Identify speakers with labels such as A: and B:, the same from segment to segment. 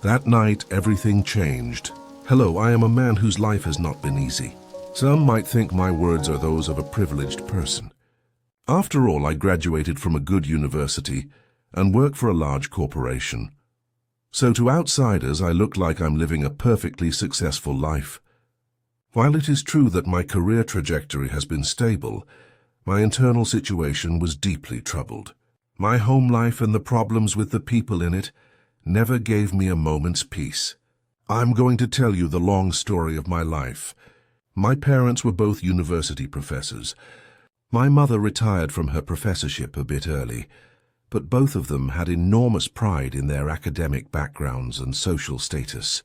A: That night, everything changed. Hello, I am a man whose life has not been easy. Some might think my words are those of a privileged person. After all, I graduated from a good university and work for a large corporation. So to outsiders, I look like I'm living a perfectly successful life. While it is true that my career trajectory has been stable, my internal situation was deeply troubled. My home life and the problems with the people in it never gave me a moment's peace. I'm going to tell you the long story of my life. My parents were both university professors. My mother retired from her professorship a bit early, but both of them had enormous pride in their academic backgrounds and social status.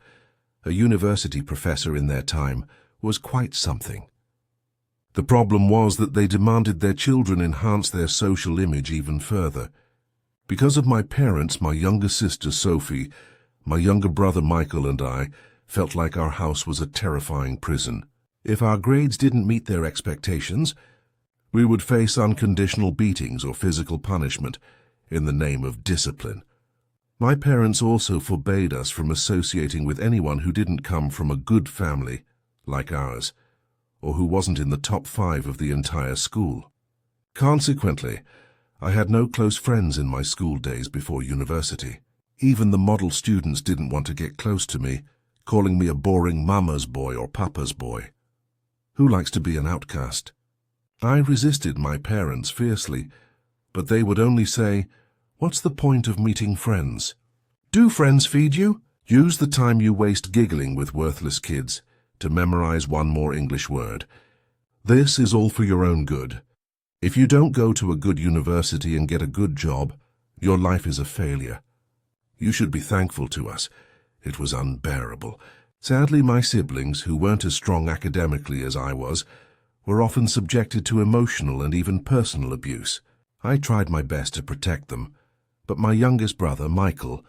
A: A university professor in their time was quite something. The problem was that they demanded their children enhance their social image even further. Because of my parents, my younger sister Sophie, my younger brother Michael and I felt like our house was a terrifying prison. If our grades didn't meet their expectations, we would face unconditional beatings or physical punishment in the name of discipline. My parents also forbade us from associating with anyone who didn't come from a good family like ours, or who wasn't in the top 5 of the entire school. Consequently, I had no close friends in my school days before university. Even the model students didn't want to get close to me, calling me a boring mama's boy or papa's boy. Who likes to be an outcast? I resisted my parents fiercely, but they would only say, "What's the point of meeting friends? Do friends feed you? Use the time you waste giggling with worthless kids to memorize one more English word. This is all for your own good. If you don't go to a good university and get a good job, your life is a failure. You should be thankful to us." It was unbearable. Sadly, my siblings, who weren't as strong academically as I was, were often subjected to emotional and even personal abuse. I tried my best to protect them, but my youngest brother, Michael,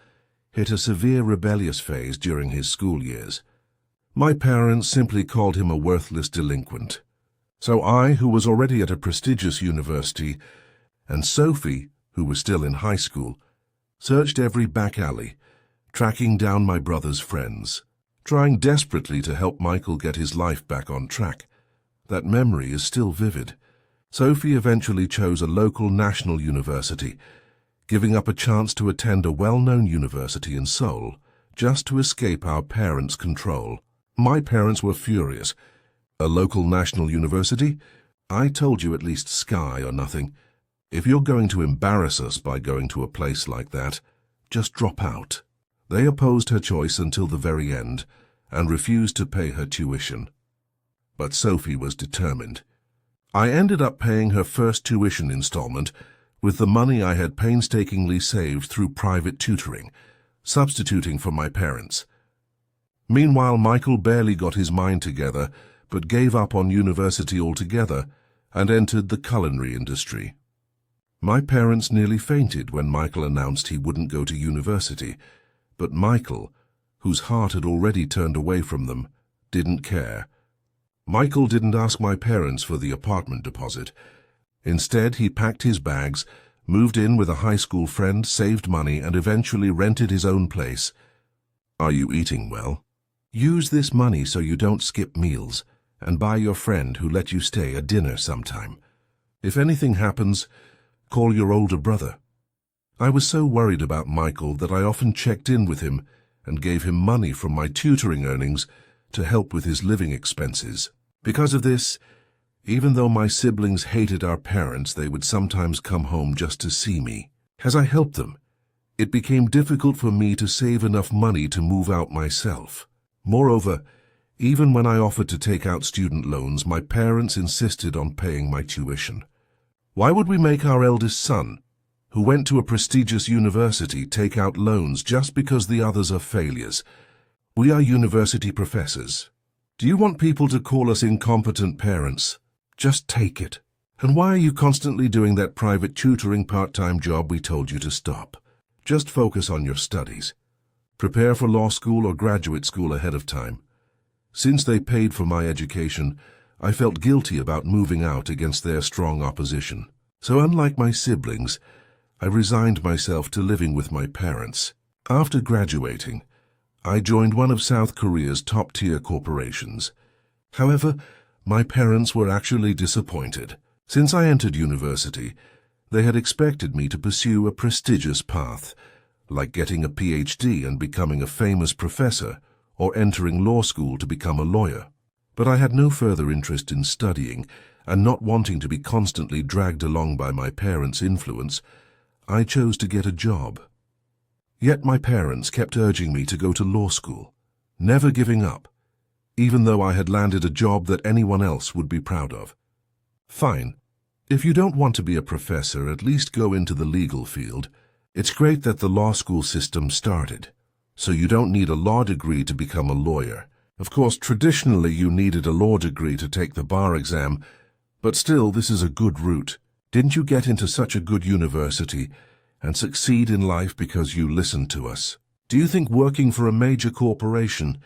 A: hit a severe rebellious phase during his school years. My parents simply called him a worthless delinquent. So I, who was already at a prestigious university, and Sophie, who was still in high school, searched every back alley, tracking down my brother's friends, trying desperately to help Michael get his life back on track. That memory is still vivid. Sophie eventually chose a local national university, giving up a chance to attend a well-known university in Seoul, just to escape our parents' control. My parents were furious. A local national university? I told you at least sky or nothing. If you're going to embarrass us by going to a place like that, just drop out. They opposed her choice until the very end and refused to pay her tuition. But Sophie was determined. I ended up paying her first tuition installment with the money I had painstakingly saved through private tutoring, substituting for my parents. Meanwhile, Michael barely got his mind together, but gave up on university altogether and entered the culinary industry. My parents nearly fainted when Michael announced he wouldn't go to university, but Michael, whose heart had already turned away from them, didn't care. Michael didn't ask my parents for the apartment deposit. Instead, he packed his bags, moved in with a high school friend, saved money, and eventually rented his own place. Are you eating well? Use this money so you don't skip meals, and buy your friend who let you stay a dinner sometime. If anything happens, call your older brother. I was so worried about Michael that I often checked in with him and gave him money from my tutoring earnings to help with his living expenses. Because of this, even though my siblings hated our parents, they would sometimes come home just to see me. As I helped them, it became difficult for me to save enough money to move out myself. Moreover, even when I offered to take out student loans, my parents insisted on paying my tuition. Why would we make our eldest son, who went to a prestigious university, take out loans just because the others are failures? We are university professors. Do you want people to call us incompetent parents? Just take it. And why are you constantly doing that private tutoring part-time job we told you to stop? Just focus on your studies. Prepare for law school or graduate school ahead of time. Since they paid for my education, I felt guilty about moving out against their strong opposition. So unlike my siblings, I resigned myself to living with my parents. After graduating, I joined one of South Korea's top-tier corporations. However, my parents were actually disappointed. Since I entered university, they had expected me to pursue a prestigious path, like getting a PhD and becoming a famous professor, or entering law school to become a lawyer. But I had no further interest in studying, and not wanting to be constantly dragged along by my parents' influence, I chose to get a job. Yet my parents kept urging me to go to law school, never giving up, even though I had landed a job that anyone else would be proud of. Fine. If you don't want to be a professor, at least go into the legal field. It's great that the law school system started, so you don't need a law degree to become a lawyer. Of course, traditionally you needed a law degree to take the bar exam, but still, this is a good route. Didn't you get into such a good university and succeed in life because you listened to us? Do you think working for a major corporation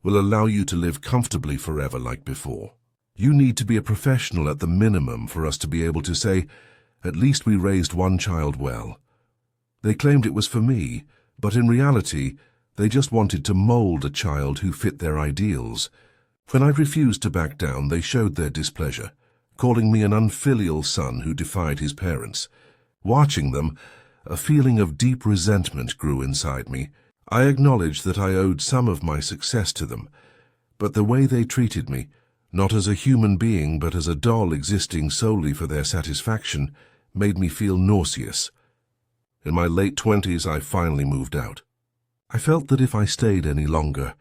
A: will allow you to live comfortably forever like before? You need to be a professional at the minimum for us to be able to say, at least we raised one child well. They claimed it was for me, but in reality, they just wanted to mold a child who fit their ideals. When I refused to back down, they showed their displeasure, calling me an unfilial son who defied his parents. Watching them, a feeling of deep resentment grew inside me. I acknowledged that I owed some of my success to them, but the way they treated me, not as a human being but as a doll existing solely for their satisfaction, made me feel nauseous. In my late 20s, I finally moved out. I felt that if I stayed any longer,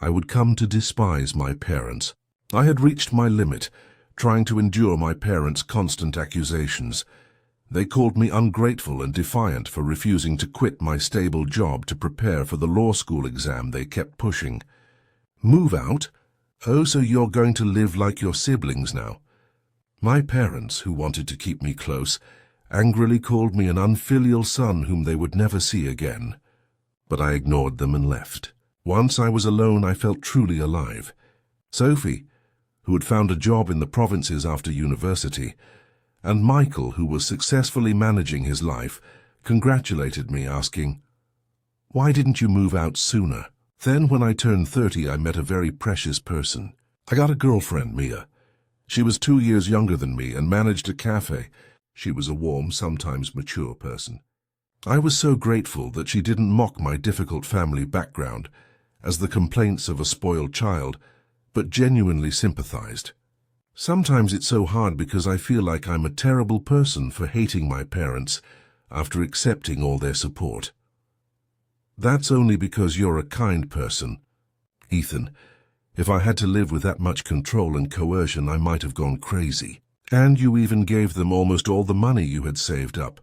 A: I would come to despise my parents. I had reached my limit, trying to endure my parents' constant accusations. They called me ungrateful and defiant for refusing to quit my stable job to prepare for the law school exam they kept pushing. Move out? Oh, so you're going to live like your siblings now? My parents, who wanted to keep me close, angrily called me an unfilial son whom they would never see again. But I ignored them and left. Once I was alone, I felt truly alive. Sophie, who had found a job in the provinces after university, and Michael, who was successfully managing his life, congratulated me, asking, "Why didn't you move out sooner?" Then, when I turned 30, I met a very precious person. I got a girlfriend, Mia. She was 2 years younger than me and managed a cafe. She was a warm, sometimes mature person. I was so grateful that she didn't mock my difficult family background as the complaints of a spoiled child, but genuinely sympathized. Sometimes it's so hard because I feel like I'm a terrible person for hating my parents after accepting all their support. That's only because you're a kind person. Ethan, if I had to live with that much control and coercion, I might have gone crazy. And you even gave them almost all the money you had saved up,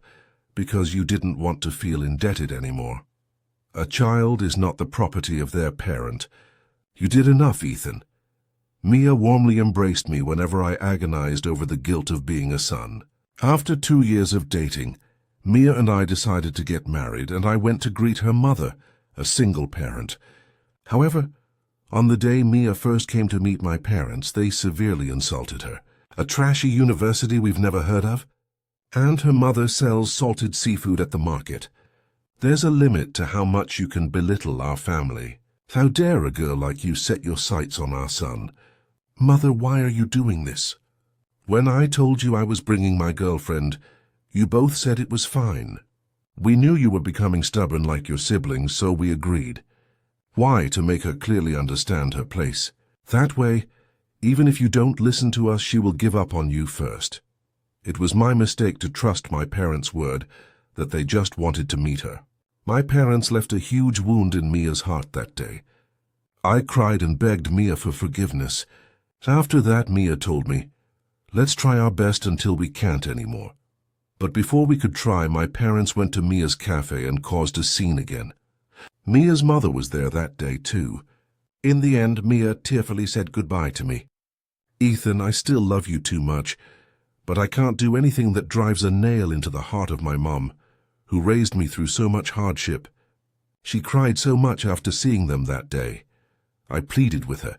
A: because you didn't want to feel indebted anymore. A child is not the property of their parent. You did enough, Ethan. Mia warmly embraced me whenever I agonized over the guilt of being a son. After 2 years of dating, Mia and I decided to get married, and I went to greet her mother, a single parent. However, on the day Mia first came to meet my parents, they severely insulted her. A trashy university we've never heard of? And her mother sells salted seafood at the market. There's a limit to how much you can belittle our family. How dare a girl like you set your sights on our son? Mother, why are you doing this? When I told you I was bringing my girlfriend, you both said it was fine. We knew you were becoming stubborn like your siblings, so we agreed. Why? To make her clearly understand her place. That way, even if you don't listen to us, she will give up on you first. It was my mistake to trust my parents' word that they just wanted to meet her. My parents left a huge wound in Mia's heart that day. I cried and begged Mia for forgiveness. After that, Mia told me, "Let's try our best until we can't anymore." But before we could try, my parents went to Mia's cafe and caused a scene again. Mia's mother was there that day too. In the end, Mia tearfully said goodbye to me. "Ethan, I still love you too much, but I can't do anything that drives a nail into the heart of my mom, who raised me through so much hardship." She cried so much after seeing them that day. I pleaded with her,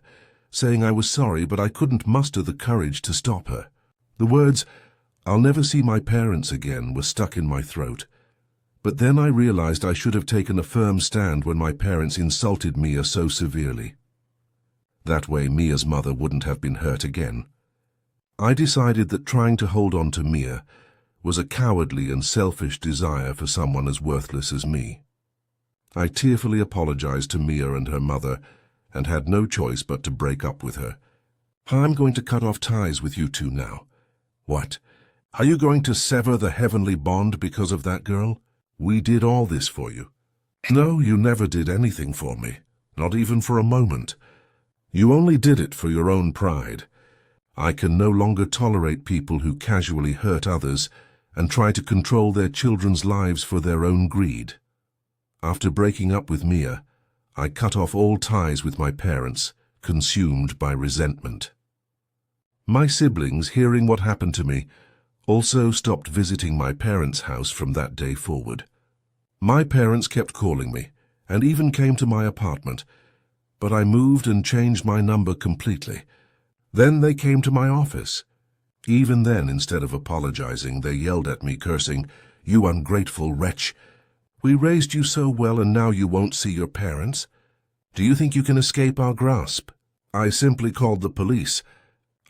A: saying I was sorry, but I couldn't muster the courage to stop her. The words, "I'll never see my parents again," were stuck in my throat. But then I realized I should have taken a firm stand when my parents insulted Mia so severely. That way Mia's mother wouldn't have been hurt again. I decided that trying to hold on to Mia was a cowardly and selfish desire for someone as worthless as me. I tearfully apologized to Mia and her mother and had no choice but to break up with her. I'm going to cut off ties with you two now. What? Are you going to sever the heavenly bond because of that girl? We did all this for you. No, you never did anything for me, not even for a moment. You only did it for your own pride. I can no longer tolerate people who casually hurt others and try to control their children's lives for their own greed. After breaking up with Mia, I cut off all ties with my parents, consumed by resentment. My siblings, hearing what happened to me, also stopped visiting my parents' house from that day forward. My parents kept calling me, and even came to my apartment, but I moved and changed my number completely. Then they came to my office. Even then, instead of apologizing, they yelled at me, cursing, "You ungrateful wretch! We raised you so well and now you won't see your parents? Do you think you can escape our grasp?" I simply called the police.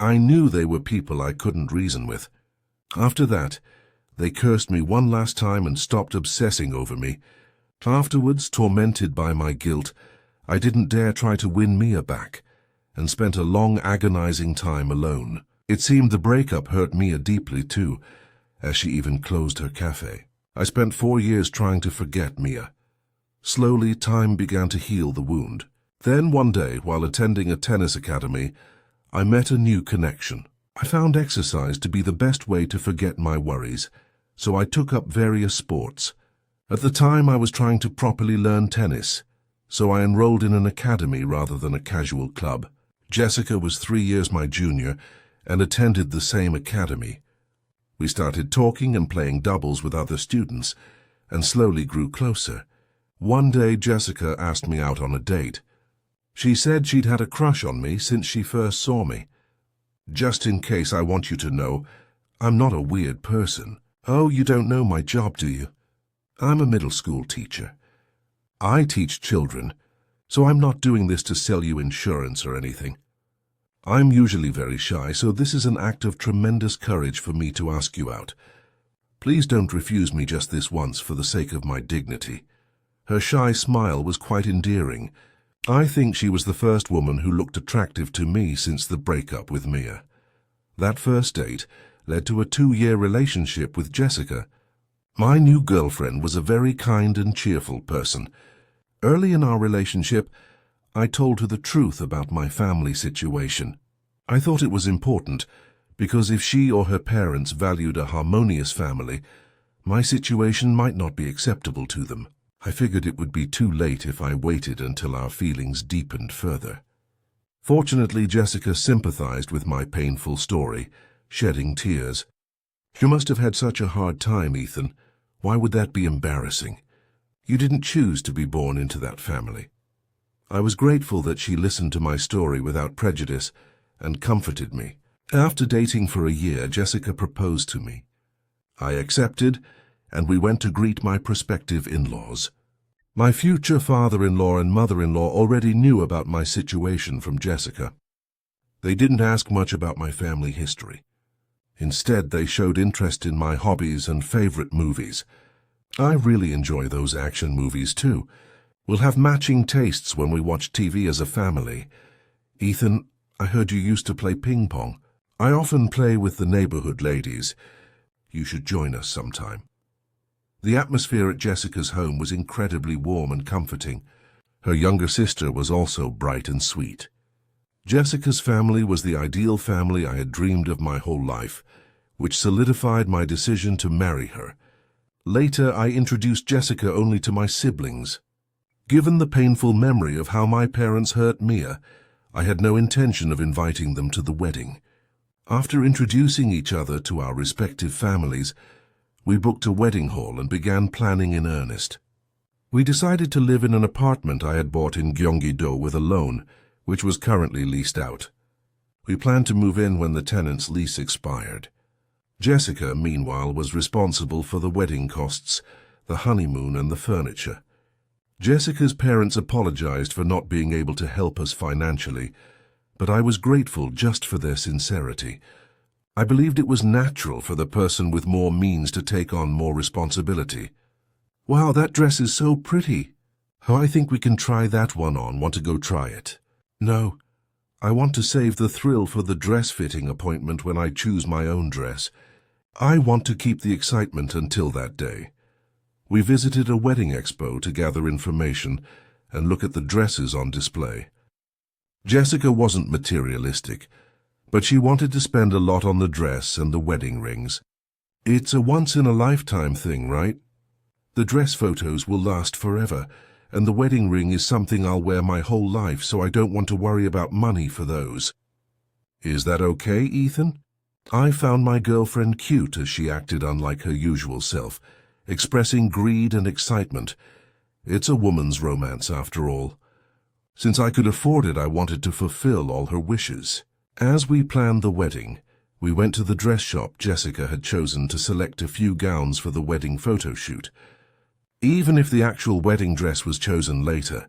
A: I knew they were people I couldn't reason with. After that, they cursed me one last time and stopped obsessing over me. Afterwards, tormented by my guilt, I didn't dare try to win Mia back, and spent a long agonizing time alone. It seemed the breakup hurt Mia deeply too, as she even closed her cafe. I spent 4 years trying to forget Mia. Slowly, time began to heal the wound. Then one day, while attending a tennis academy, I met a new connection. I found exercise to be the best way to forget my worries, so I took up various sports. At the time, I was trying to properly learn tennis, so I enrolled in an academy rather than a casual club. Jessica was 3 years my junior and attended the same academy. We started talking and playing doubles with other students, and slowly grew closer. One day, Jessica asked me out on a date. She said she'd had a crush on me since she first saw me. Just in case, I want you to know, I'm not a weird person. Oh, you don't know my job, do you? I'm a middle school teacher. I teach children, so I'm not doing this to sell you insurance or anything. I'm usually very shy, so this is an act of tremendous courage for me to ask you out. Please don't refuse me just this once for the sake of my dignity. Her shy smile was quite endearing. I think she was the first woman who looked attractive to me since the breakup with Mia. That first date led to a 2-year relationship with Jessica. My new girlfriend was a very kind and cheerful person. Early in our relationship, I told her the truth about my family situation. I thought it was important, because if she or her parents valued a harmonious family, my situation might not be acceptable to them. I figured it would be too late if I waited until our feelings deepened further. Fortunately, Jessica sympathized with my painful story, shedding tears. "You must have had such a hard time, Ethan. Why would that be embarrassing? You didn't choose to be born into that family." I was grateful that she listened to my story without prejudice and comforted me. After dating for a year, Jessica proposed to me. I accepted, and we went to greet my prospective in-laws. My future father-in-law and mother-in-law already knew about my situation from Jessica. They didn't ask much about my family history. Instead, they showed interest in my hobbies and favorite movies. I really enjoy those action movies too. We'll have matching tastes when we watch TV as a family. Ethan, I heard you used to play ping pong. I often play with the neighborhood ladies. You should join us sometime. The atmosphere at Jessica's home was incredibly warm and comforting. Her younger sister was also bright and sweet. Jessica's family was the ideal family I had dreamed of my whole life, which solidified my decision to marry her. Later, I introduced Jessica only to my siblings. Given the painful memory of how my parents hurt Mia, I had no intention of inviting them to the wedding. After introducing each other to our respective families, we booked a wedding hall and began planning in earnest. We decided to live in an apartment I had bought in Gyeonggi-do with a loan, which was currently leased out. We planned to move in when the tenant's lease expired. Jessica, meanwhile, was responsible for the wedding costs, the honeymoon and the furniture. Jessica's parents apologized for not being able to help us financially, but I was grateful just for their sincerity. I believed it was natural for the person with more means to take on more responsibility. Wow, that dress is so pretty. Oh, I think we can try that one on. Want to go try it? No. I want to save the thrill for the dress-fitting appointment when I choose my own dress. I want to keep the excitement until that day. We visited a wedding expo to gather information and look at the dresses on display. Jessica wasn't materialistic, but she wanted to spend a lot on the dress and the wedding rings. It's a once-in-a-lifetime thing, right? The dress photos will last forever, and the wedding ring is something I'll wear my whole life, so I don't want to worry about money for those. Is that okay, Ethan? I found my girlfriend cute as she acted unlike her usual self, expressing greed and excitement. It's a woman's romance, after all. Since I could afford it, I wanted to fulfill all her wishes. As we planned the wedding, we went to the dress shop Jessica had chosen to select a few gowns for the wedding photo shoot. Even if the actual wedding dress was chosen later,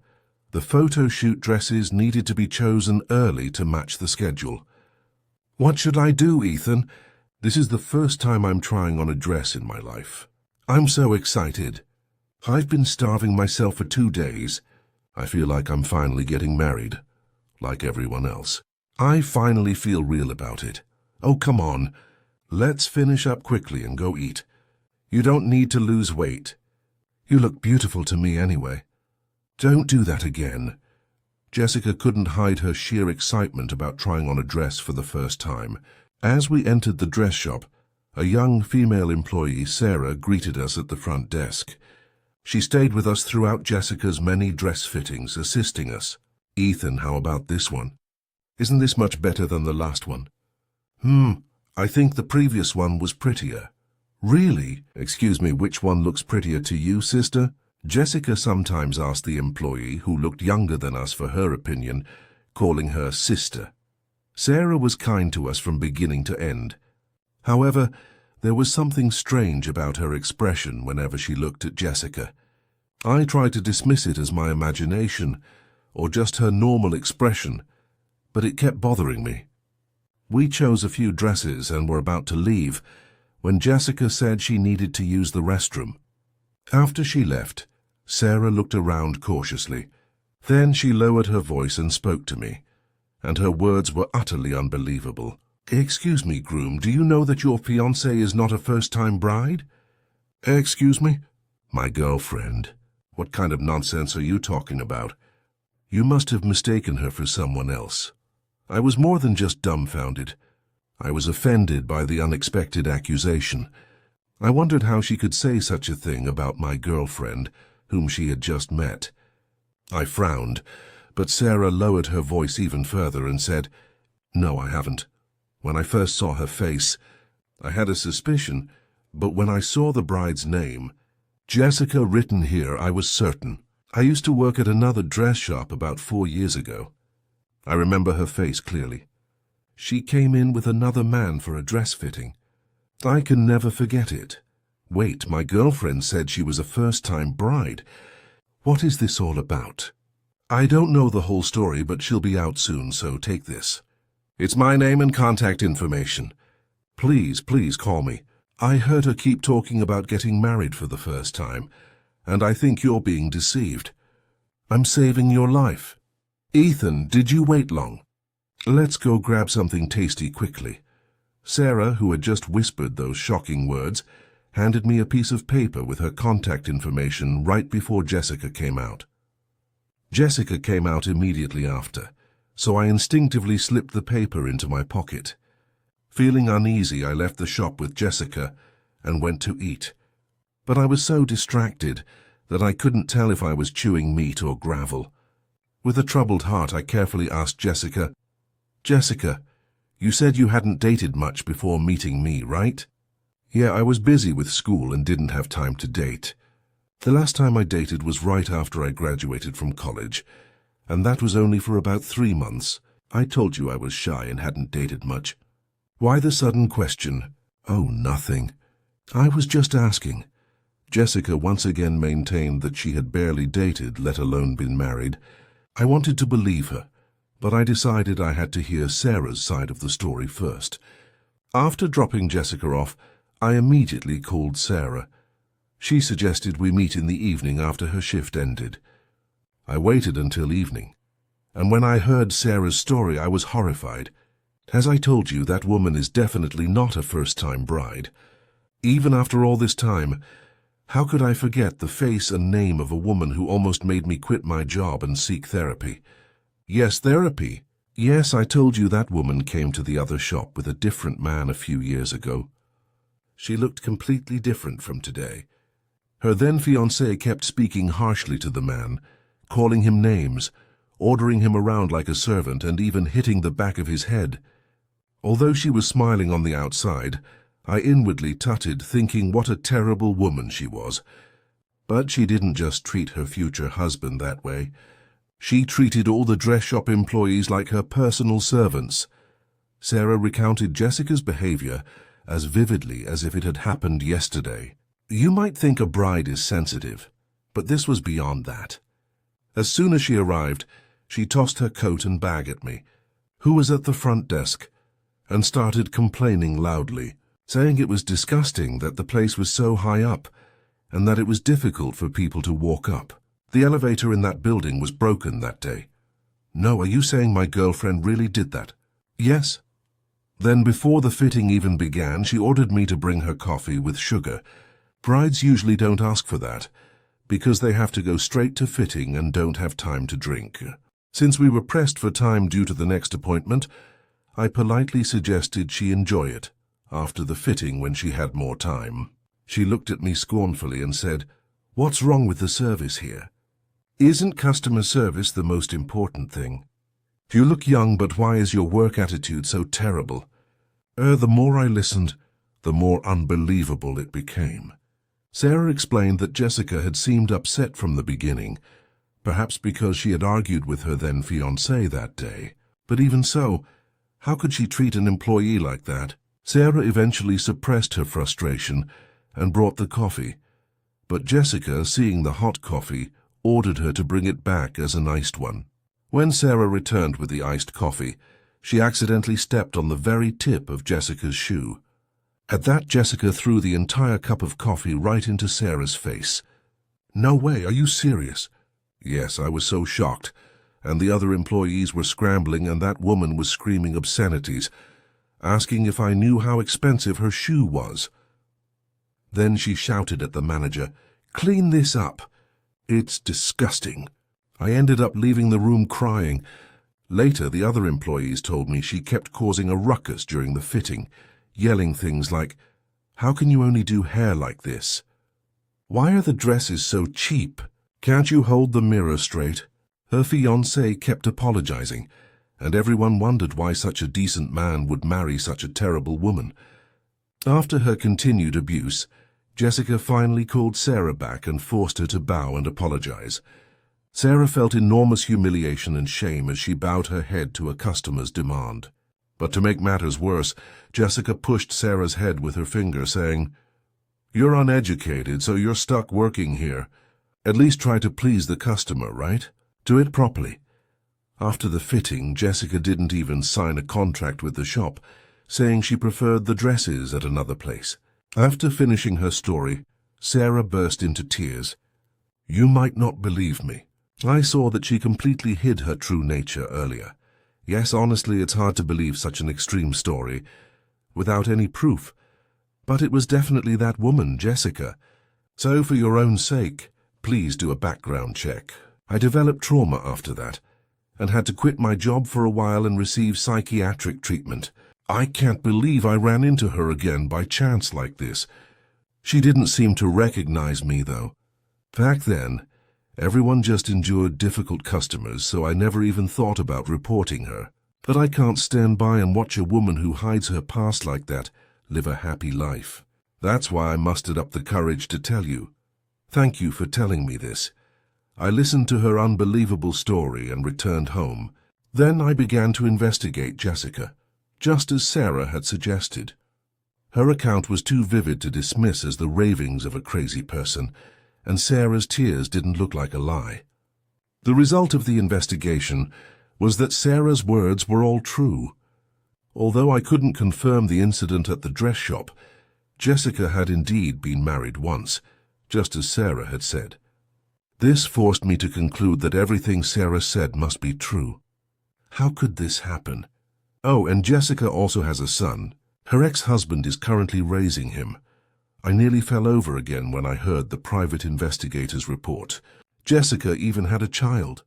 A: the photo shoot dresses needed to be chosen early to match the schedule. What should I do, Ethan? This is the first time I'm trying on a dress in my life. I'm so excited. I've been starving myself for 2 days. I feel like I'm finally getting married, like everyone else. I finally feel real about it. Oh, come on. Let's finish up quickly and go eat. You don't need to lose weight. You look beautiful to me anyway. Don't do that again. Jessica couldn't hide her sheer excitement about trying on a dress for the first time. As we entered the dress shop, a young female employee, Sarah, greeted us at the front desk. She stayed with us throughout Jessica's many dress fittings, assisting us. Ethan, how about this one? Isn't this much better than the last one? I think the previous one was prettier. Really? Excuse me, which one looks prettier to you, sister? Jessica sometimes asked the employee, who looked younger than us, for her opinion, calling her sister. Sarah was kind to us from beginning to end. However, there was something strange about her expression whenever she looked at Jessica. I tried to dismiss it as my imagination, or just her normal expression, but it kept bothering me. We chose a few dresses and were about to leave when Jessica said she needed to use the restroom. After she left, Sarah looked around cautiously. Then she lowered her voice and spoke to me, and her words were utterly unbelievable. Excuse me, groom, do you know that your fiancée is not a first-time bride? Excuse me? My girlfriend. What kind of nonsense are you talking about? You must have mistaken her for someone else. I was more than just dumbfounded. I was offended by the unexpected accusation. I wondered how she could say such a thing about my girlfriend, whom she had just met. I frowned, but Sarah lowered her voice even further and said, No, I haven't. When I first saw her face, I had a suspicion, but when I saw the bride's name, Jessica written here, I was certain. I used to work at another dress shop about 4 years ago. I remember her face clearly. She came in with another man for a dress fitting. I can never forget it. Wait, my girlfriend said she was a first-time bride. What is this all about? I don't know the whole story, but she'll be out soon, so take this. It's my name and contact information. Please call me. I heard her keep talking about getting married for the first time, and I think you're being deceived. I'm saving your life. Ethan, did you wait long? Let's go grab something tasty quickly. Sarah, who had just whispered those shocking words, handed me a piece of paper with her contact information right before Jessica came out. Jessica came out immediately after, so I instinctively slipped the paper into my pocket. Feeling uneasy, I left the shop with Jessica and went to eat. But I was so distracted that I couldn't tell if I was chewing meat or gravel. With a troubled heart, I carefully asked Jessica, Jessica, you said you hadn't dated much before meeting me, right? Yeah, I was busy with school and didn't have time to date. The last time I dated was right after I graduated from college, and that was only for about 3 months. I told you I was shy and hadn't dated much. Why the sudden question? Oh, nothing. I was just asking. Jessica once again maintained that she had barely dated, let alone been married. I wanted to believe her, but I decided I had to hear Sarah's side of the story first. After dropping Jessica off, I immediately called Sarah. She suggested we meet in the evening after her shift ended. I waited until evening, and when I heard Sarah's story, I was horrified. As I told you, that woman is definitely not a first-time bride. Even after all this time, how could I forget the face and name of a woman who almost made me quit my job and seek therapy? Yes, therapy. Yes, I told you that woman came to the other shop with a different man a few years ago. She looked completely different from today. Her then-fiancé kept speaking harshly to the man, calling him names, ordering him around like a servant, and even hitting the back of his head. Although she was smiling on the outside, I inwardly tutted, thinking what a terrible woman she was. But she didn't just treat her future husband that way. She treated all the dress shop employees like her personal servants. Sarah recounted Jessica's behavior as vividly as if it had happened yesterday. You might think a bride is sensitive, but this was beyond that. As soon as she arrived, she tossed her coat and bag at me, who was at the front desk, and started complaining loudly, saying it was disgusting that the place was so high up and that it was difficult for people to walk up. The elevator in that building was broken that day. No, are you saying my girlfriend really did that? Yes. Then before the fitting even began, she ordered me to bring her coffee with sugar. Brides usually don't ask for that, because they have to go straight to fitting and don't have time to drink. Since we were pressed for time due to the next appointment, I politely suggested she enjoy it after the fitting when she had more time. She looked at me scornfully and said, "What's wrong with the service here? Isn't customer service the most important thing? You look young, but why is your work attitude so terrible?" The more I listened, the more unbelievable it became. Sarah explained that Jessica had seemed upset from the beginning, perhaps because she had argued with her then-fiancé that day. But even so, how could she treat an employee like that? Sarah eventually suppressed her frustration and brought the coffee, but Jessica, seeing the hot coffee, ordered her to bring it back as an iced one. When Sarah returned with the iced coffee, she accidentally stepped on the very tip of Jessica's shoe. At that, Jessica threw the entire cup of coffee right into Sarah's face. "No way, are you serious?" Yes, I was so shocked, and the other employees were scrambling, and that woman was screaming obscenities, asking if I knew how expensive her shoe was. Then she shouted at the manager, "Clean this up. It's disgusting." I ended up leaving the room crying. Later, the other employees told me she kept causing a ruckus during the fitting, yelling things like, "How can you only do hair like this? Why are the dresses so cheap? Can't you hold the mirror straight?" Her fiancé kept apologizing, and everyone wondered why such a decent man would marry such a terrible woman. After her continued abuse, Jessica finally called Sarah back and forced her to bow and apologize. Sarah felt enormous humiliation and shame as she bowed her head to a customer's demand. But to make matters worse, Jessica pushed Sarah's head with her finger, saying, "You're uneducated, so you're stuck working here. At least try to please the customer, right? Do it properly." After the fitting, Jessica didn't even sign a contract with the shop, saying she preferred the dresses at another place. After finishing her story, Sarah burst into tears. You might not believe me. I saw that she completely hid her true nature earlier. Yes, honestly, it's hard to believe such an extreme story without any proof. But it was definitely that woman, Jessica. So for your own sake, please do a background check. I developed trauma after that and had to quit my job for a while and receive psychiatric treatment. I can't believe I ran into her again by chance like this. She didn't seem to recognize me, though. Back then, everyone just endured difficult customers, so I never even thought about reporting her. But I can't stand by and watch a woman who hides her past like that live a happy life. That's why I mustered up the courage to tell you. Thank you for telling me this. I listened to her unbelievable story and returned home. Then I began to investigate Jessica, just as Sarah had suggested. Her account was too vivid to dismiss as the ravings of a crazy person, and Sarah's tears didn't look like a lie. The result of the investigation was that Sarah's words were all true. Although I couldn't confirm the incident at the dress shop, Jessica had indeed been married once, just as Sarah had said. This forced me to conclude that everything Sarah said must be true. How could this happen? Oh, and Jessica also has a son. Her ex-husband is currently raising him. I nearly fell over again when I heard the private investigator's report. Jessica even had a child.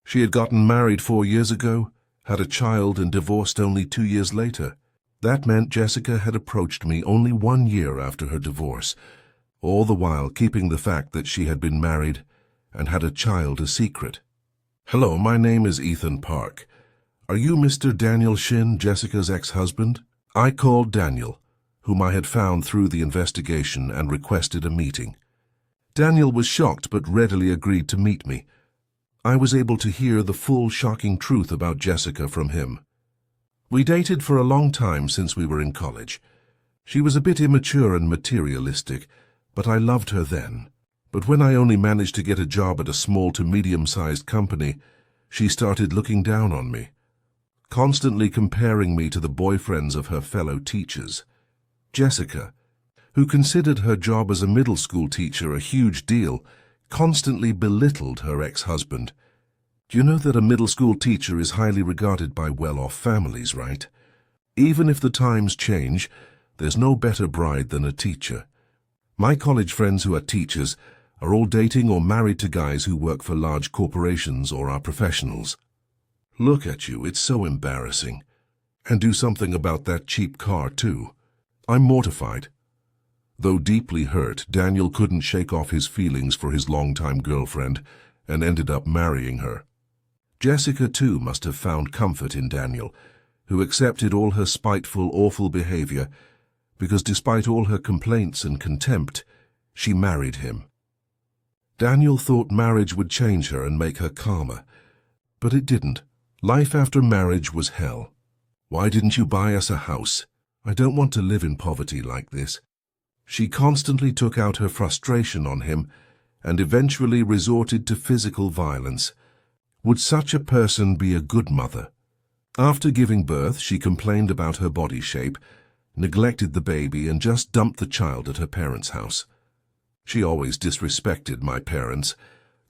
A: She had gotten married 4 years ago, had a child and divorced only 2 years later. That meant Jessica had approached me only 1 year after her divorce, all the while keeping the fact that she had been married and had a child a secret. "Hello, my name is Ethan Park. Are you Mr. Daniel Shin, Jessica's ex-husband?" I called Daniel, whom I had found through the investigation, and requested a meeting. Daniel was shocked but readily agreed to meet me. I was able to hear the full shocking truth about Jessica from him. We dated for a long time since we were in college. She was a bit immature and materialistic, but I loved her then. But when I only managed to get a job at a small to medium-sized company, she started looking down on me, constantly comparing me to the boyfriends of her fellow teachers. Jessica, who considered her job as a middle school teacher a huge deal, constantly belittled her ex-husband. Do you know that a middle school teacher is highly regarded by well-off families, right? Even if the times change, there's no better bride than a teacher. My college friends who are teachers are all dating or married to guys who work for large corporations or are professionals. Look at you, it's so embarrassing. And do something about that cheap car, too. I'm mortified. Though deeply hurt, Daniel couldn't shake off his feelings for his longtime girlfriend and ended up marrying her. Jessica, too, must have found comfort in Daniel, who accepted all her spiteful, awful behavior because despite all her complaints and contempt, she married him. Daniel thought marriage would change her and make her calmer, but it didn't. Life after marriage was hell. "Why didn't you buy us a house? I don't want to live in poverty like this." She constantly took out her frustration on him and eventually resorted to physical violence. Would such a person be a good mother? After giving birth, she complained about her body shape, neglected the baby, and just dumped the child at her parents' house. She always disrespected my parents,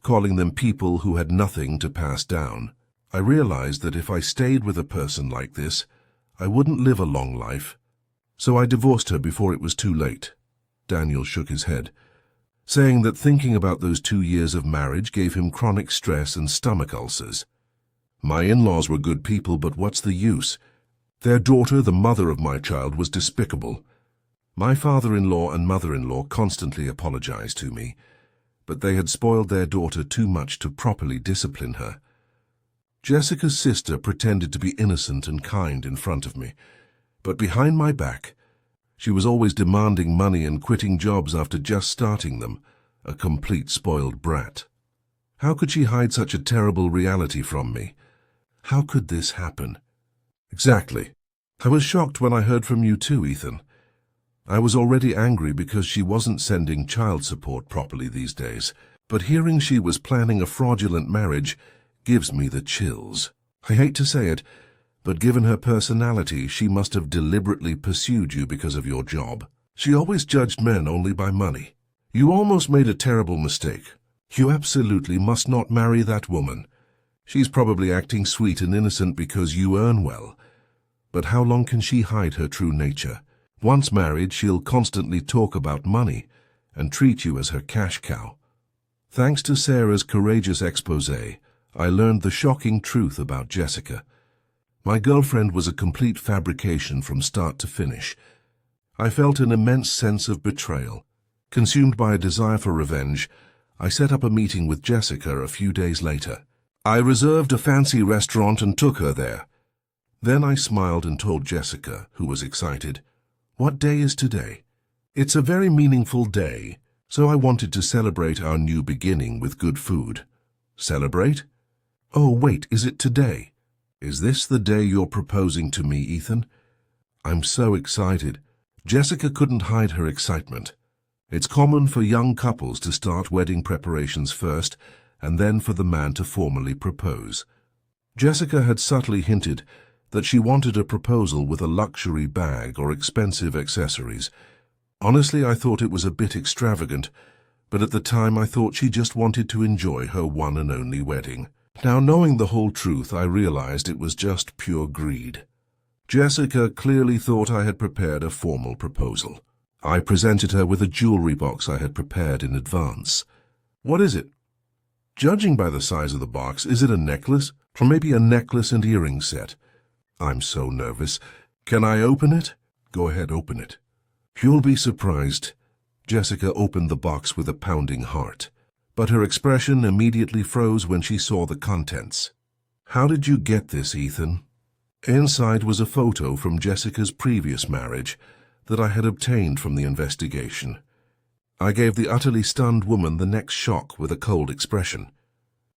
A: calling them people who had nothing to pass down. I realized that if I stayed with a person like this, I wouldn't live a long life. So I divorced her before it was too late. Daniel shook his head, saying that thinking about those 2 years of marriage gave him chronic stress and stomach ulcers. My in-laws were good people, but what's the use? Their daughter, the mother of my child, was despicable. My father-in-law and mother-in-law constantly apologized to me, but they had spoiled their daughter too much to properly discipline her. Jessica's sister pretended to be innocent and kind in front of me, but behind my back, she was always demanding money and quitting jobs after just starting them, a complete spoiled brat. How could she hide such a terrible reality from me? How could this happen? Exactly. I was shocked when I heard from you too, Ethan. I was already angry because she wasn't sending child support properly these days, but hearing she was planning a fraudulent marriage gives me the chills. I hate to say it, but given her personality, she must have deliberately pursued you because of your job. She always judged men only by money. You almost made a terrible mistake. You absolutely must not marry that woman. She's probably acting sweet and innocent because you earn well. But how long can she hide her true nature? Once married, she'll constantly talk about money and treat you as her cash cow. Thanks to Sarah's courageous exposé, I learned the shocking truth about Jessica. My girlfriend was a complete fabrication from start to finish. I felt an immense sense of betrayal. Consumed by a desire for revenge, I set up a meeting with Jessica a few days later. I reserved a fancy restaurant and took her there. Then I smiled and told Jessica, who was excited, "What day is today?" "It's a very meaningful day, so I wanted to celebrate our new beginning with good food." "Celebrate? Oh, wait, is it today? Is this the day you're proposing to me, Ethan?" I'm so excited. Jessica couldn't hide her excitement. It's common for young couples to start wedding preparations first, and then for the man to formally propose. Jessica had subtly hinted that she wanted a proposal with a luxury bag or expensive accessories. Honestly, I thought it was a bit extravagant, but at the time I thought she just wanted to enjoy her one and only wedding. Now, knowing the whole truth, I realized it was just pure greed. Jessica clearly thought I had prepared a formal proposal. I presented her with a jewelry box I had prepared in advance. What is it? Judging by the size of the box, is it a necklace? Or maybe a necklace and earring set? I'm so nervous. Can I open it? Go ahead, open it. You'll be surprised. Jessica opened the box with a pounding heart, but her expression immediately froze when she saw the contents. How did you get this, Ethan? Inside was a photo from Jessica's previous marriage that I had obtained from the investigation. I gave the utterly stunned woman the next shock with a cold expression.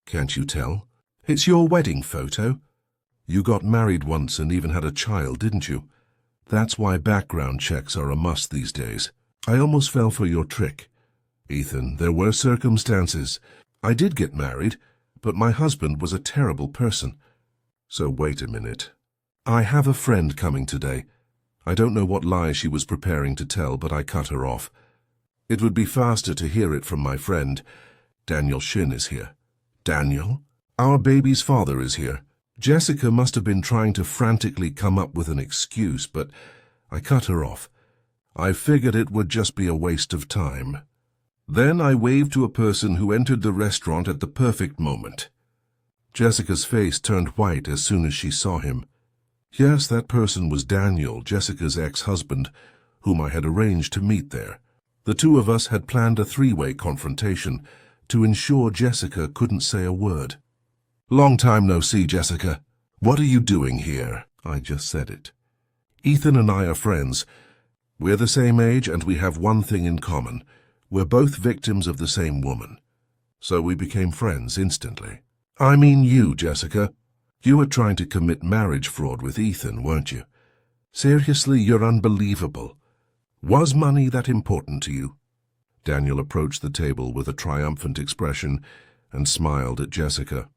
A: Can't you tell? It's your wedding photo. You got married once and even had a child, didn't you? That's why background checks are a must these days. I almost fell for your trick. Ethan, there were circumstances. I did get married, but my husband was a terrible person. So wait a minute. I have a friend coming today. I don't know what lie she was preparing to tell, but I cut her off. It would be faster to hear it from my friend. Daniel Shin is here. Daniel? Our baby's father is here. Jessica must have been trying to frantically come up with an excuse, but I cut her off. I figured it would just be a waste of time. Then I waved to a person who entered the restaurant at the perfect moment. Jessica's face turned white as soon as she saw him. Yes, that person was Daniel, Jessica's ex-husband, whom I had arranged to meet there. The two of us had planned a three-way confrontation to ensure Jessica couldn't say a word. Long time no see, Jessica. What are you doing here? I just said it. Ethan and I are friends. We're the same age and we have one thing in common. We're both victims of the same woman. So we became friends instantly. I mean you, Jessica. You were trying to commit marriage fraud with Ethan, weren't you? Seriously, you're unbelievable. Was money that important to you? Daniel approached the table with a triumphant expression and smiled at Jessica.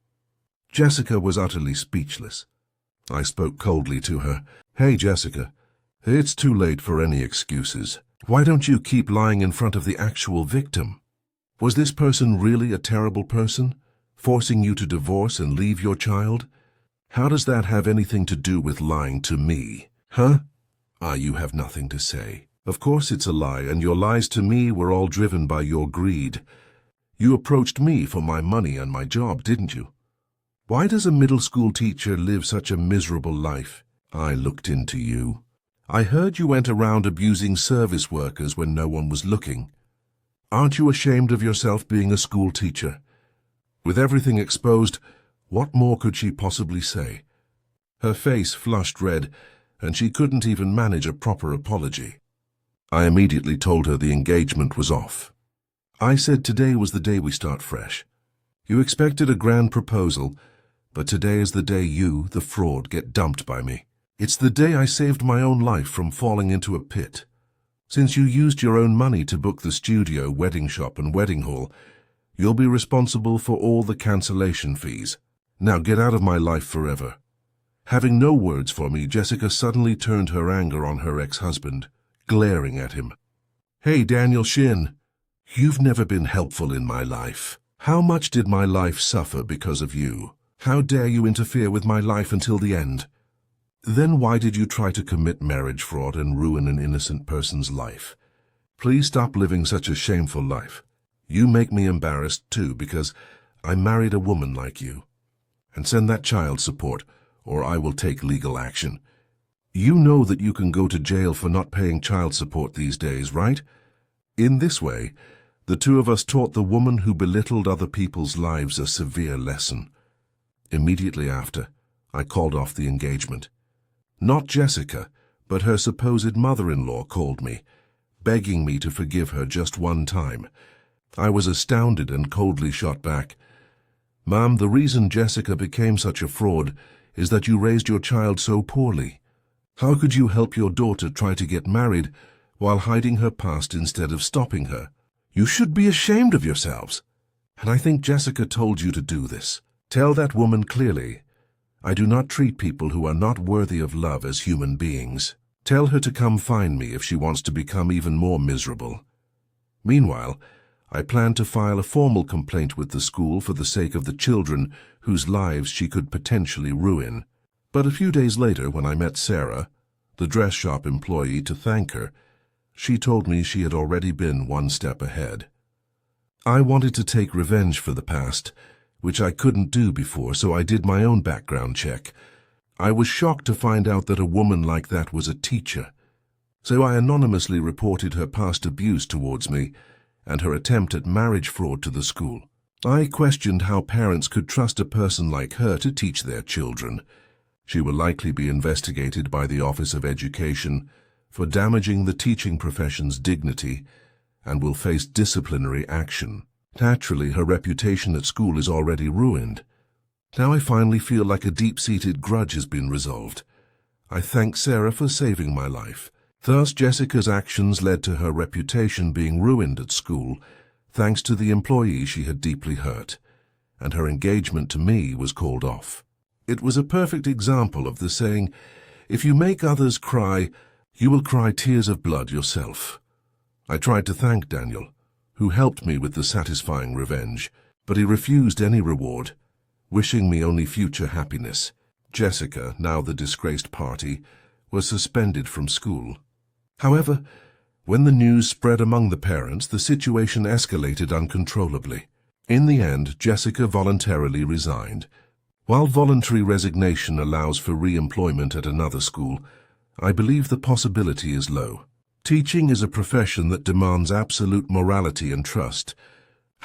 A: Jessica was utterly speechless. I spoke coldly to her. Hey, Jessica, it's too late for any excuses. Why don't you keep lying in front of the actual victim? Was this person really a terrible person, forcing you to divorce and leave your child? How does that have anything to do with lying to me? Huh? You have nothing to say. Of course it's a lie, and your lies to me were all driven by your greed. You approached me for my money and my job, didn't you? Why does a middle school teacher live such a miserable life? I looked into you. I heard you went around abusing service workers when no one was looking. Aren't you ashamed of yourself being a school teacher? With everything exposed, what more could she possibly say? Her face flushed red, and she couldn't even manage a proper apology. I immediately told her the engagement was off. I said today was the day we start fresh. You expected a grand proposal, but today is the day you, the fraud, get dumped by me. It's the day I saved my own life from falling into a pit. Since you used your own money to book the studio, wedding shop, and wedding hall, you'll be responsible for all the cancellation fees. Now get out of my life forever. Having no words for me, Jessica suddenly turned her anger on her ex-husband, glaring at him. Hey, Daniel Shin, you've never been helpful in my life. How much did my life suffer because of you? How dare you interfere with my life until the end? Then why did you try to commit marriage fraud and ruin an innocent person's life? Please stop living such a shameful life. You make me embarrassed too, because I married a woman like you. And send that child support, or I will take legal action. You know that you can go to jail for not paying child support these days, right? In this way, the two of us taught the woman who belittled other people's lives a severe lesson. Immediately after, I called off the engagement. Not Jessica, but her supposed mother-in-law called me, begging me to forgive her just one time. I was astounded and coldly shot back. Ma'am, the reason Jessica became such a fraud is that you raised your child so poorly. How could you help your daughter try to get married while hiding her past instead of stopping her. You should be ashamed of yourselves. And I think Jessica told you to do this. Tell that woman clearly, I do not treat people who are not worthy of love as human beings. Tell her to come find me if she wants to become even more miserable. Meanwhile, I plan to file a formal complaint with the school for the sake of the children whose lives she could potentially ruin. But a few days later, when I met Sarah, the dress shop employee, to thank her, she told me she had already been one step ahead. I wanted to take revenge for the past, which I couldn't do before, so I did my own background check. I was shocked to find out that a woman like that was a teacher. So I anonymously reported her past abuse towards me and her attempt at marriage fraud to the school. I questioned how parents could trust a person like her to teach their children. She will likely be investigated by the Office of Education for damaging the teaching profession's dignity and will face disciplinary action. Naturally, her reputation at school is already ruined. Now I finally feel like a deep-seated grudge has been resolved. I thank Sarah for saving my life. Thus, Jessica's actions led to her reputation being ruined at school, thanks to the employee she had deeply hurt, and her engagement to me was called off. It was a perfect example of the saying, if you make others cry, you will cry tears of blood yourself. I tried to thank Daniel, who helped me with the satisfying revenge, but he refused any reward, wishing me only future happiness. Jessica, now the disgraced party, was suspended from school. However, when the news spread among the parents, the situation escalated uncontrollably. In the end, Jessica voluntarily resigned. While voluntary resignation allows for re-employment at another school, I believe the possibility is low. Teaching is a profession that demands absolute morality and trust,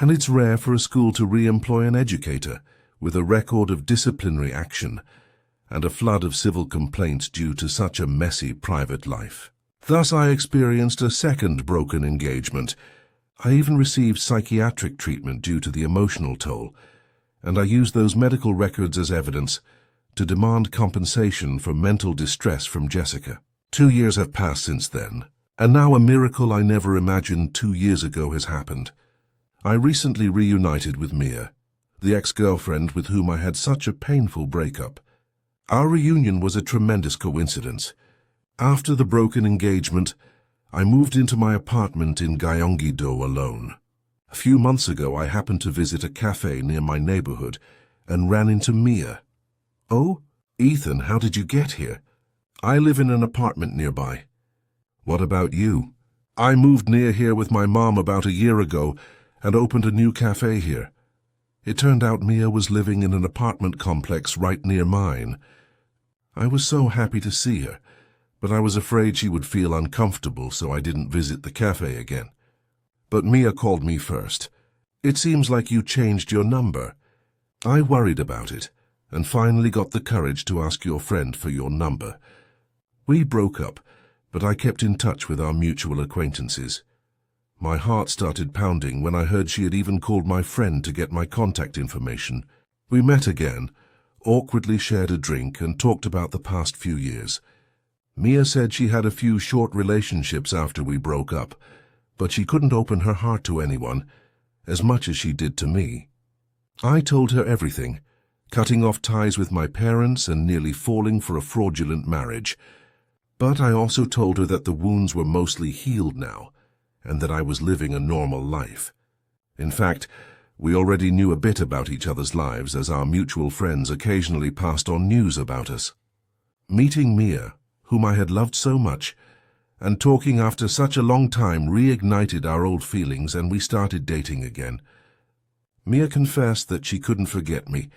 A: and it's rare for a school to re-employ an educator with a record of disciplinary action and a flood of civil complaints due to such a messy private life. Thus, I experienced a second broken engagement. I even received psychiatric treatment due to the emotional toll, and I used those medical records as evidence to demand compensation for mental distress from Jessica. 2 years have passed since then, and now a miracle I never imagined 2 years ago has happened. I recently reunited with Mia, the ex-girlfriend with whom I had such a painful breakup. Our reunion was a tremendous coincidence. After the broken engagement, I moved into my apartment in Gyeonggi-do alone. A few months ago, I happened to visit a cafe near my neighborhood and ran into Mia. Oh, Ethan, how did you get here? I live in an apartment nearby. What about you? I moved near here with my mom about a year ago and opened a new cafe here. It turned out Mia was living in an apartment complex right near mine. I was so happy to see her, but I was afraid she would feel uncomfortable, so I didn't visit the cafe again. But Mia called me first. It seems like you changed your number. I worried about it, and finally got the courage to ask your friend for your number. We broke up, but I kept in touch with our mutual acquaintances. My heart started pounding when I heard she had even called my friend to get my contact information. We met again, awkwardly shared a drink, and talked about the past few years. Mia said she had a few short relationships after we broke up, but she couldn't open her heart to anyone, as much as she did to me. I told her everything, cutting off ties with my parents and nearly falling for a fraudulent marriage. But I also told her that the wounds were mostly healed now, and that I was living a normal life. In fact, we already knew a bit about each other's lives, as our mutual friends occasionally passed on news about us. Meeting Mia, whom I had loved so much, and talking after such a long time reignited our old feelings, and we started dating again. Mia confessed that she couldn't forget me,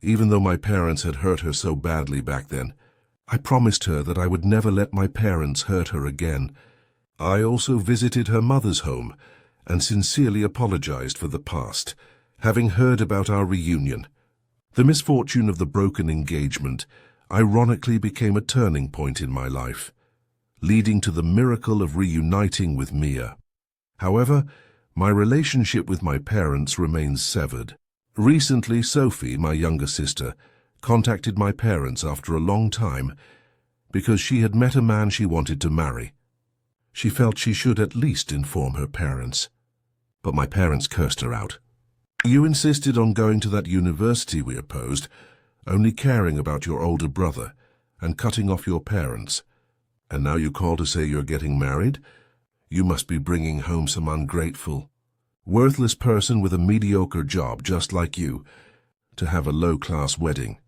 A: even though my parents had hurt her so badly back then. I promised her that I would never let my parents hurt her again. I also visited her mother's home and sincerely apologized for the past, having heard about our reunion. The misfortune of the broken engagement ironically became a turning point in my life, leading to the miracle of reuniting with Mia. However, my relationship with my parents remains severed. Recently, Sophie, my younger sister, contacted my parents after a long time because she had met a man she wanted to marry. She felt she should at least inform her parents. But my parents cursed her out. You insisted on going to that university we opposed, only caring about your older brother and cutting off your parents. And now you call to say you're getting married? You must be bringing home some ungrateful, worthless person with a mediocre job just like you to have a low-class wedding.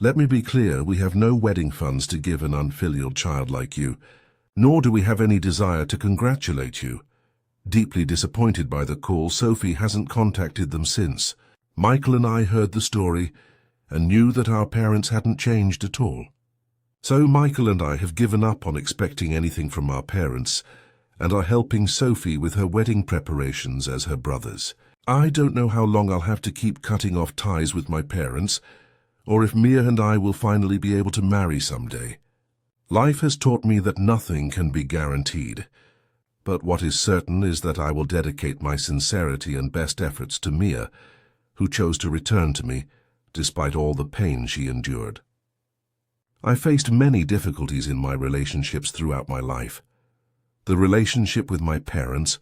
A: Let me be clear, we have no wedding funds to give an unfilial child like you, nor do we have any desire to congratulate you. Deeply disappointed by the call, Sophie hasn't contacted them since. Michael and I heard the story and knew that our parents hadn't changed at all. So Michael and I have given up on expecting anything from our parents and are helping Sophie with her wedding preparations as her brothers. I don't know how long I'll have to keep cutting off ties with my parents, or if Mia and I will finally be able to marry someday. Life has taught me that nothing can be guaranteed, but what is certain is that I will dedicate my sincerity and best efforts to Mia, who chose to return to me despite all the pain she endured. I faced many difficulties in my relationships throughout my life. The relationship with my parents,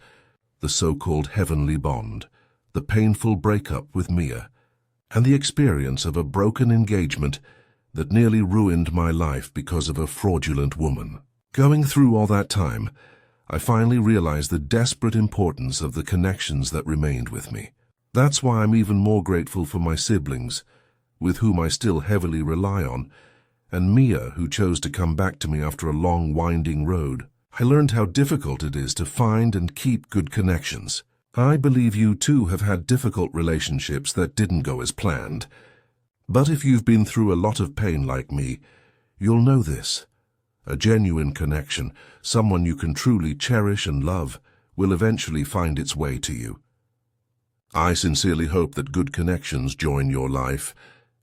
A: the so-called heavenly bond, the painful breakup with Mia, and the experience of a broken engagement that nearly ruined my life because of a fraudulent woman. Going through all that time, I finally realized the desperate importance of the connections that remained with me. That's why I'm even more grateful for my siblings, with whom I still heavily rely on, and Mia, who chose to come back to me after a long, winding road. I learned how difficult it is to find and keep good connections. I believe you too have had difficult relationships that didn't go as planned. But if you've been through a lot of pain like me, you'll know this. A genuine connection, someone you can truly cherish and love, will eventually find its way to you. I sincerely hope that good connections join your life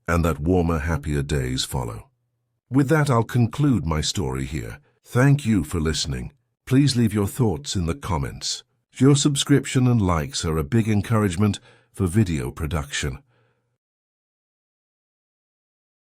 A: and that warmer, happier days follow. With that, I'll conclude my story here. Thank you for listening. Please leave your thoughts in the comments. Your subscription and likes are a big encouragement for video production.